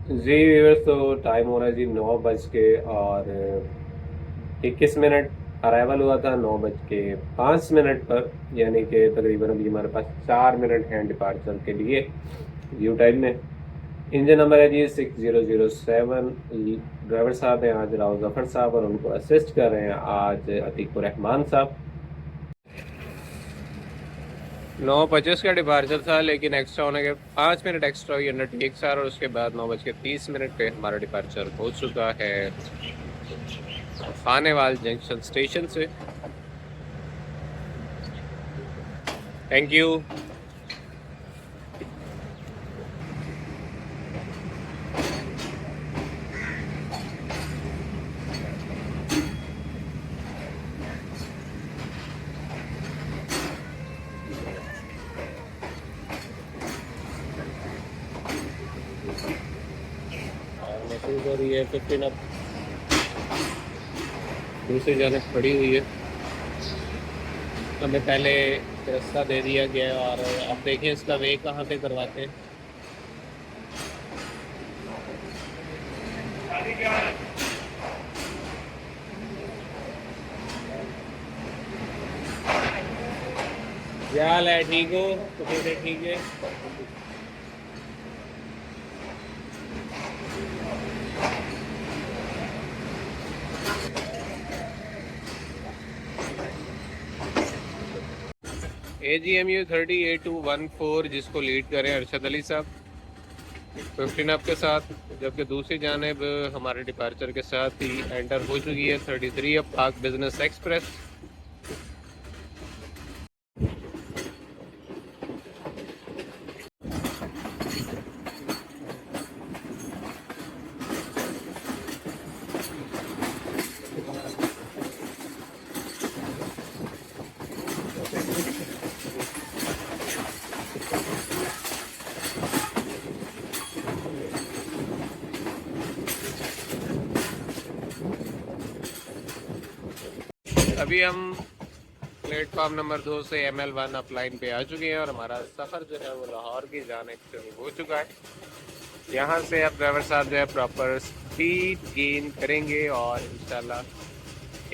जी viewers, तो time हो रहा है जी 9 बज के और 21 मिनट। अराइवल हुआ था 9 बज के 5 मिनट पर, यानी कि तकरीबन अभी हमारे पास 4 मिनट हैं डिपार्चर के लिए व्यू टाइम में। इंजन नंबर है जी 6007। ड्राइवर साहब हैं आज राव जफर साहब, और उनको असिस्ट कर रहे हैं आज अतीकुर रहमान साहब। 9:25 का डिपार्चर था, लेकिन एक्स्ट्रा होने के 5 मिनट एक्स्ट्रा हुई अंडरटेक सर, और उसके बाद 9:30 पे हमारा डिपार्चर हो चुका है खानेवाल जंक्शन स्टेशन से। Thank you. मैसेज हो रही है 15 अब दूसरी जानब खड़ी हुई है। हमें पहले रास्ता दे दिया गया है, और अब देखें इसका वे कहाँ पे करवाते हैं। क्या हाल है? ठीक हो? तो फिर ठीक है। AGMU 30214 जिसको लीड करें अरशद अली साहब 15 अप के साथ, जबकि दूसरी जानब हमारे डिपार्चर के साथ ही एंटर हो चुकी है 33 अप पाक बिजनेस एक्सप्रेस। अभी हम प्लेटफॉर्म नंबर 2 से ML1 अप लाइन पे आ चुके हैं, और हमारा सफ़र जो है वो लाहौर की जानिब शुरू हो चुका है। यहाँ से अब ड्राइवर साहब जो है प्रॉपर स्पीड गेन करेंगे, और इंशाल्लाह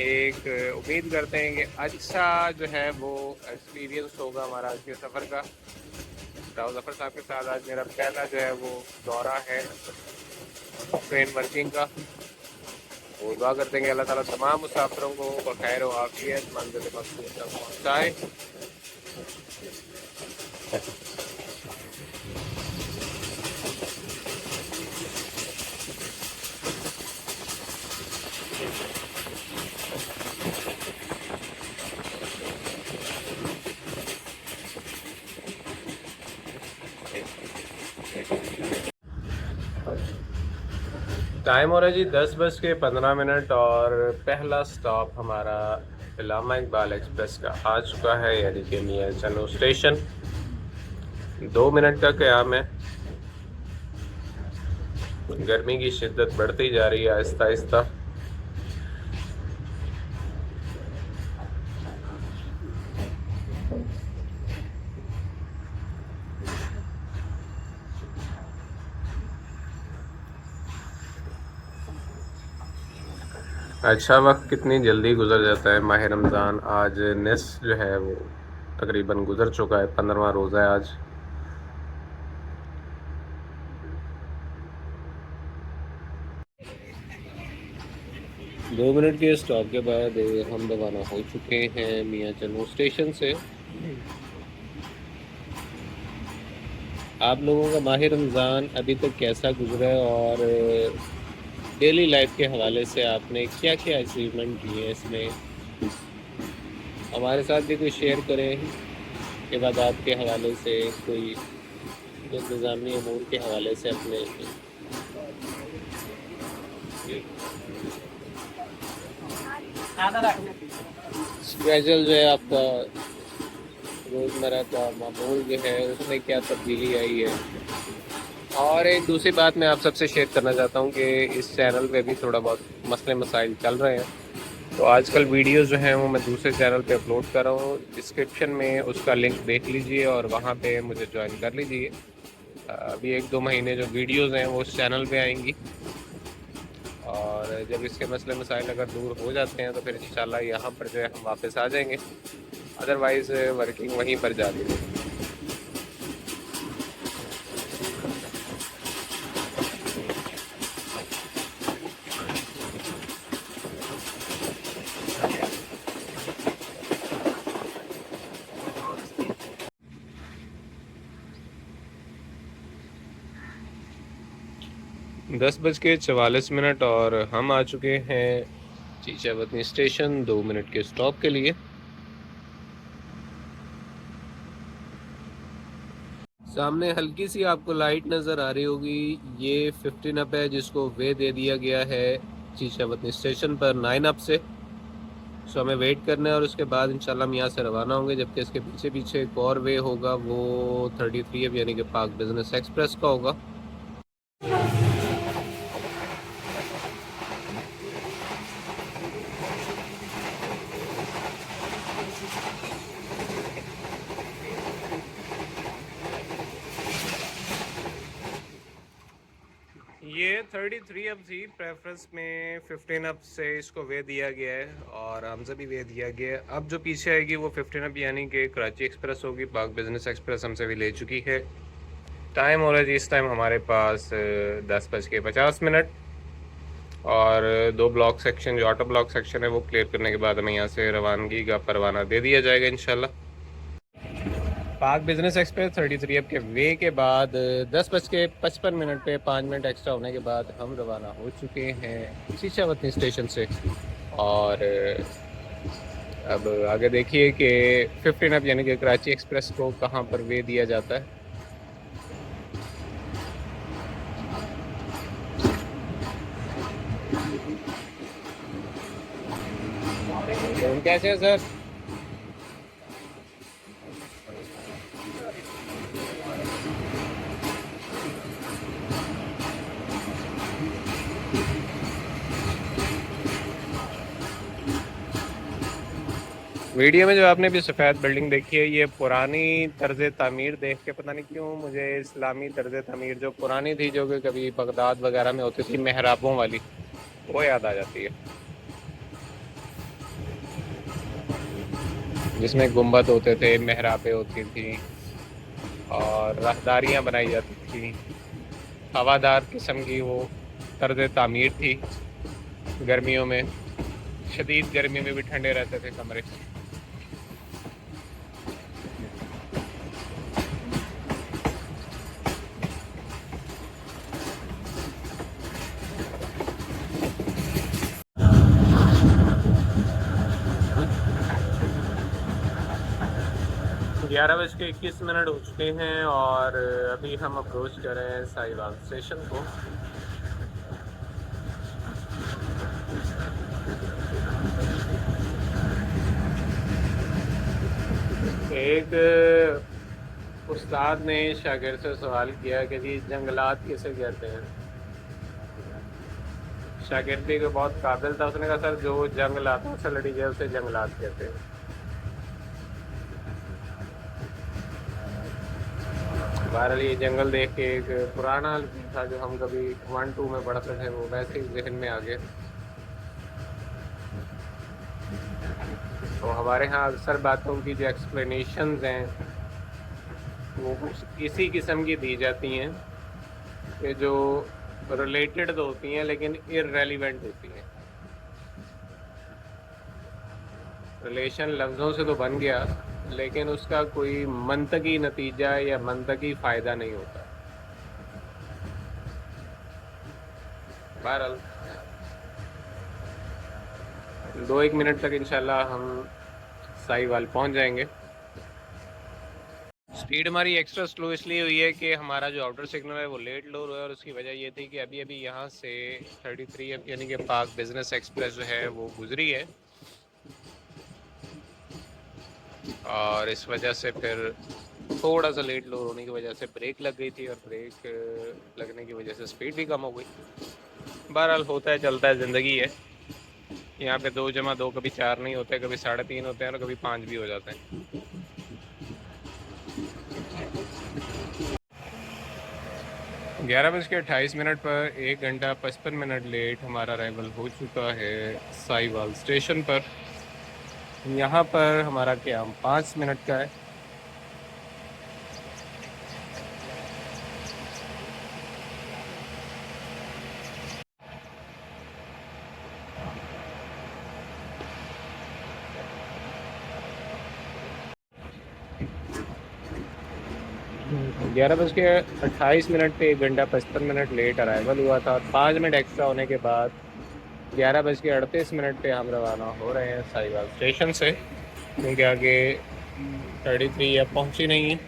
एक उम्मीद करते हैं कि अच्छा जो है वो एक्सपीरियंस होगा हमारा आज के सफ़र का। राव जफ़र साहब के साथ आज मेरा पहला जो है वो दौरा है ट्रेन वर्किंग का। वो दुआ करते हैं कि अल्लाह ताला तमाम मुसाफिरों को बखैर व आफियत मंजिल मकसूद तक पहुँचाए। टाइम हो रहा है जी 10:15, और पहला स्टॉप हमारा इलामा इकबाल एक्सप्रेस का आ चुका है, यानी कि मियां चनो स्टेशन। 2 मिनट का क़याम है। गर्मी की शिद्दत बढ़ती जा रही है आहिस्ता आहिस्ता। अच्छा, वक्त कितनी जल्दी गुजर जाता है। माह रमज़ान आज निस्फ जो है वो तकरीबन गुजर चुका है, 15वां रोज़ा है आज। दो मिनट के स्टॉप के बाद हम रवाना हो चुके हैं मियां चनो स्टेशन से। आप लोगों का माह रमज़ान अभी तक कैसा गुजरा है, और डेली लाइफ के हवाले से आपने क्या क्या अचीवमेंट किए हैं इसमें, हमारे साथ भी कोई शेयर करें। के बाद आपके हवाले से कोई इंतज़ामी अमूर के हवाले से अपने स्केजल जो है आपका रोज़मर्रा का मामूल जो है उसमें क्या तब्दीली आई है। और एक दूसरी बात मैं आप सबसे शेयर करना चाहता हूँ कि इस चैनल पे भी थोड़ा बहुत मसले मसाइल चल रहे हैं, तो आजकल वीडियोस जो हैं वो मैं दूसरे चैनल पे अपलोड कर रहा हूँ। डिस्क्रिप्शन में उसका लिंक देख लीजिए और वहाँ पे मुझे ज्वाइन कर लीजिए। अभी 1-2 महीने जो वीडियोज़ हैं वो उस चैनल पे आएंगी, और जब इसके मसले मसाइल अगर दूर हो जाते हैं तो फिर इंशाल्लाह यहाँ पर जो है हम वापस आ जाएंगे। अदरवाइज़ वर्किंग वहीं पर जारी रहेगी। 10:44 और हम आ चुके हैं चीचावतनी स्टेशन 2 मिनट के स्टॉप के लिए। सामने हल्की सी आपको लाइट नज़र आ रही होगी, ये 15 अप है जिसको वे दे दिया गया है चीचावतनी स्टेशन पर 9 अप से। सो हमें वेट करना है और उसके बाद इंशाल्लाह हम यहाँ से रवाना होंगे, जबकि इसके पीछे पीछे एक और वे होगा, वो 33 अब यानी कि पाक बिजनेस एक्सप्रेस का होगा। ये 33 अब थी, प्रेफरेंस में 15 अप से इसको वे दिया गया है और हमसे भी वे दिया गया है। अब जो पीछे आएगी वो 15 अप यानी कि कराची एक्सप्रेस होगी। पाक बिजनेस एक्सप्रेस हमसे भी ले चुकी है। टाइम हो रहा है जी इस टाइम हमारे पास 10:50 और 2 ब्लॉक सेक्शन जो ऑटो ब्लॉक सेक्शन है वो क्लियर करने के बाद हमें यहाँ से रवानगी का परवाना दे दिया जाएगा इंशाल्लाह। पाक बिजनेस एक्सप्रेस 33 अब के वे के बाद 10:55 पे 5 मिनट एक्स्ट्रा होने के बाद हम रवाना हो चुके हैं चीचावतनी स्टेशन से। और अब आगे देखिए कि 15 अब यानी कि कराची एक्सप्रेस को कहाँ पर वे दिया जाता है। कैसे है सर? वीडियो में जो आपने भी सफ़ेद बिल्डिंग देखी है, ये पुरानी तर्ज तामीर देख के पता नहीं क्यों मुझे इस्लामी तर्ज तामीर जो पुरानी थी, जो कि कभी बगदाद वगैरह में होती थी मेहराबों वाली, वो याद आ जाती है, जिसमें गुंबद होते थे, मेहराबें होती थी और राहदारियाँ बनाई जाती थी। हवादार किस्म की वो तर्ज तामीर थी। गर्मियों में, शदीद गर्मी में भी ठंडे रहते थे कमरे। 11:21 हो चुके हैं और अभी हम अप्रोच कर रहे हैं साहिवाल स्टेशन को। एक उस्ताद ने शागिर्द से सवाल किया कि जी जंगलात किसे कहते हैं। शागिर्द भी बहुत काबिल था, उसने कहा सर जो जंग लाता से लड़ी जाए उसे जंगलात कहते हैं। बहरहाल ये जंगल देख के एक पुराना था जो हम कभी 1-2 में पढ़ते थे, वो वैसे ही जहन में आ गए। तो हमारे यहाँ अक्सर बातों की जो एक्सप्लेनेशंस हैं वो कुछ इसी किस्म की दी जाती हैं कि जो रिलेटेड तो होती हैं लेकिन इररेलीवेंट होती हैं। रिलेशन लफ्ज़ों से तो बन गया लेकिन उसका कोई मंतकी नतीजा या मंतकी फ़ायदा नहीं होता। बहरहाल 2-1 मिनट तक इंशाल्लाह हम साहिवाल पहुंच जाएंगे। स्पीड हमारी एक्स्ट्रा स्लो इसलिए हुई है कि हमारा जो आउटर सिग्नल है वो लेट लो हुआ है और उसकी वजह ये थी कि अभी अभी यहाँ से 33 अब यानी कि पाक बिजनेस एक्सप्रेस जो है वो गुजरी है और इस वजह से फिर थोड़ा सा लेट लो होने की वजह से ब्रेक लग गई थी और ब्रेक लगने की वजह से स्पीड भी कम हो गई। बहरहाल होता है, चलता है, ज़िंदगी है। यहाँ पे 2+2 कभी 4 नहीं होते, कभी 3.5 होते हैं और कभी 5 भी हो जाते हैं। 11:28 पर 1 घंटा 55 मिनट लेट हमारा अराइवल हो चुका है साहिवाल स्टेशन पर। यहाँ पर हमारा क्याम 5 मिनट का है। ग्यारह बज के 28 मिनट पे 1 घंटा 55 मिनट लेट अराइवल हुआ था। 5 मिनट एक्स्ट्रा होने के बाद 11:38 पे हम रवाना हो रहे हैं साहिवाल स्टेशन से, क्योंकि आगे 33 अब पहुंची नहीं है।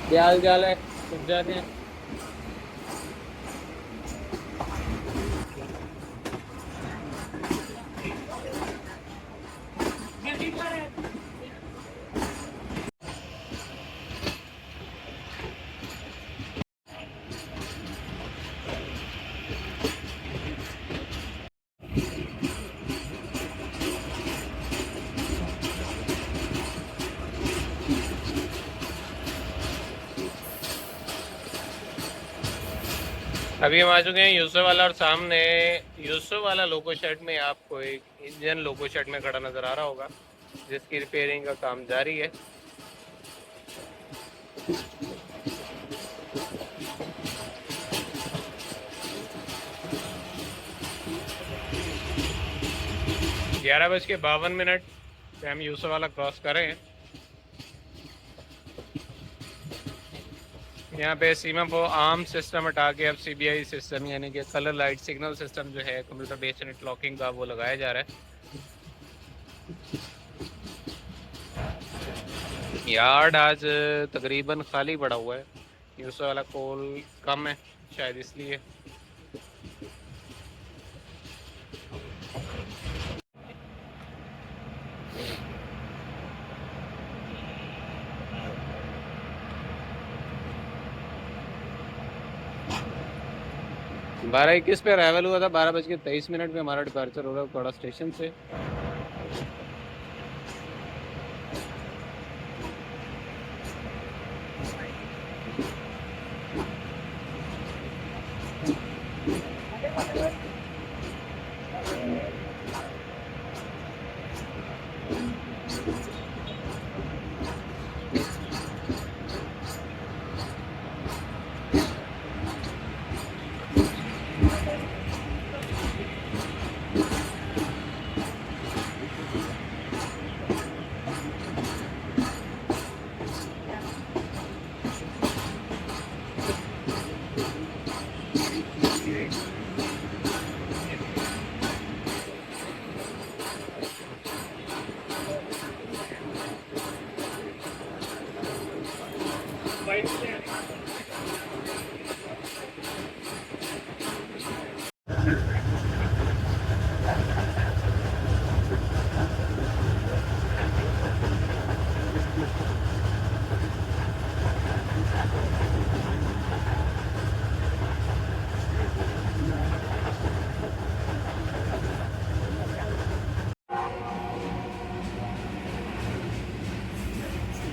क्या हाल चाल है? कुछ जाते हैं। अभी हम आ चुके हैं यूसुफ वाला, और सामने यूसुफ वाला लोको शेड में आपको एक इंजन लोको शेड में खड़ा नज़र आ रहा होगा, जिसकी रिपेयरिंग का काम जारी है। ग्यारह बज के 52 मिनट पे हम यूसुफ वाला क्रॉस कर रहे हैं। यहाँ पे सीमा को आर्म सिस्टम हटा के अब CBI सिस्टम यानी कि कलर लाइट सिग्नल सिस्टम जो है कंप्यूटर बेस्ड नेटवर्किंग का, वो लगाया जा रहा है। यार्ड आज तकरीबन खाली पड़ा हुआ है, यूसुफ वाला कोल कम है शायद इसलिए। बारह 21 पे अराइवल हुआ था। 12:23 पे हमारा डिपार्चर हो रहा है कोड़ा स्टेशन से।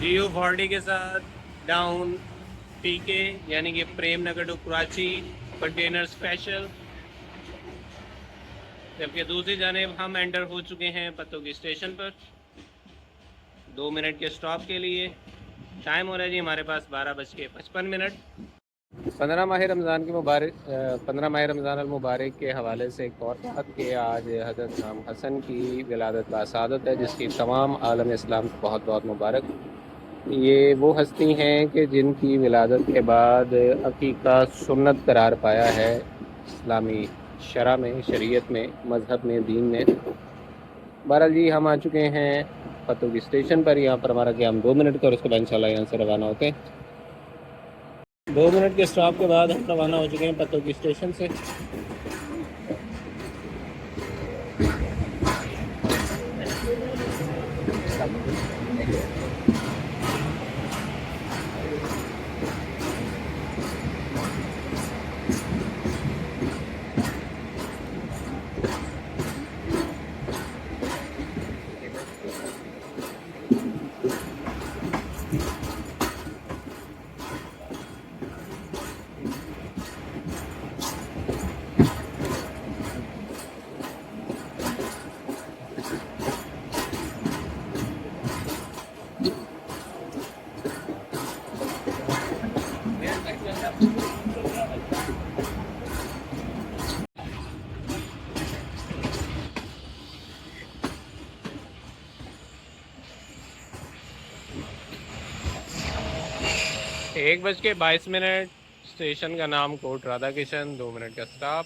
GU40 के साथ डाउन PK यानी कि Prem Nagar to Karachi container special. जबकि दूसरी जानिब हम एंटर हो चुके हैं पतोगी स्टेशन पर 2 मिनट के स्टॉप के लिए। टाइम हो रहा है जी हमारे पास 12:55। 15 माह रमज़ान की मुबारक 15 माह रमज़ान अल-मुबारक के हवाले से एक और बात कि आज हज़रत इमाम हसन की विलादत बासादत है, जिसकी तमाम आलम इस्लाम को बहुत बहुत मुबारक। ये वो हस्ती हैं कि जिनकी विलादत के बाद अकीका सुन्नत करार पाया है इस्लामी शरा में, शरीयत में, मज़हब में, दीन में। बहरहाल जी हम आ चुके हैं पतोगी स्टेशन पर। यहाँ पर हमारा क्याम 2 मिनट का, और उसके बाद इंशाल्लाह यहाँ से रवाना होते हैं। 2 मिनट के स्टॉप के बाद हम रवाना हो चुके हैं पतोगी स्टेशन से। 1:22 स्टेशन का नाम कोट राधा किशन, 2 मिनट का स्टॉप।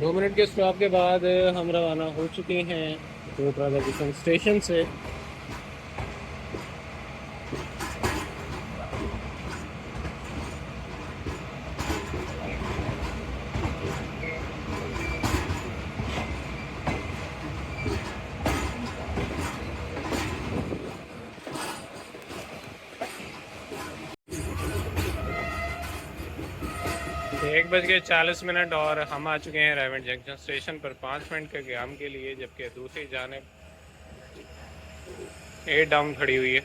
दो मिनट के स्टॉप के बाद हम रवाना हो चुके हैं कोट राधा किशन स्टेशन से। एक बज के 40 और हम आ चुके हैं रेवंड जंक्शन स्टेशन पर 5 मिनट के क्याम के लिए, जबकि दूसरी जानिब 8 डाउन खड़ी हुई है।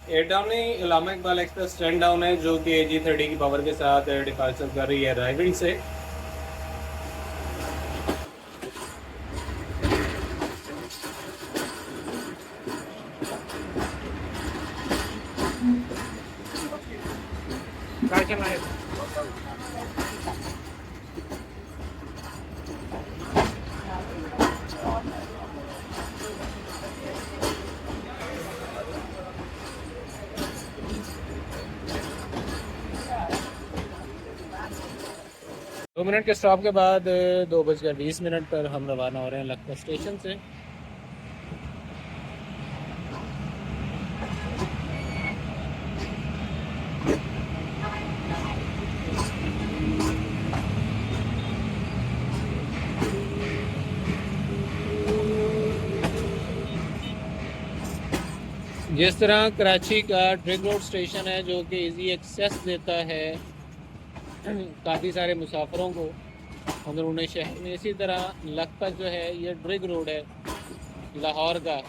8 डाउन नहीं, इलामा इकबाल एक्सप्रेस 10 डाउन है, जो कि AG30 की पावर के साथ डिपार्चर कर रही है रेवंड से। दो मिनट के स्टॉप के बाद 2:20 पर हम रवाना हो रहे हैं लखनऊ स्टेशन से। जिस तरह कराची का ड्रिग रोड स्टेशन है जो कि इजी एक्सेस देता है काफ़ी सारे मुसाफिरों को अंदरूनी शहर में, इसी तरह लखपत जो है ये ड्रिग रोड है लाहौर का।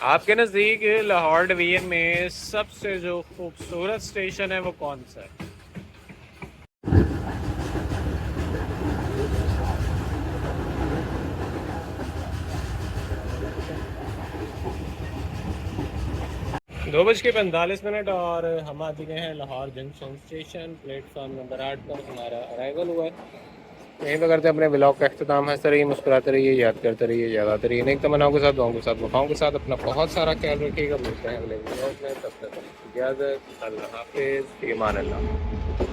आपके नज़दीक लाहौर डिवीजन में सबसे जो खूबसूरत स्टेशन है वो कौन सा है? दो बज के 45 और हम आ चुके हैं Lahore junction station. Platform number 8 पर हमारा अराइवल हुआ है। यहीं पर करते हैं अपने ब्लॉग का अख्ताम। हंसते रहिए, मुस्कुराते रहिए, याद करते रहिए, याद आते रहिए। नेक तमन्नाओं के साथ, दुआओं के साथ, वफाओं के साथ अपना बहुत सारा ख्याल रखिएगा। मिलते हैं अगले ब्लॉग में, तब तक इजाज़त, अल्लाह हाफिज़, ईमान अल्लाह।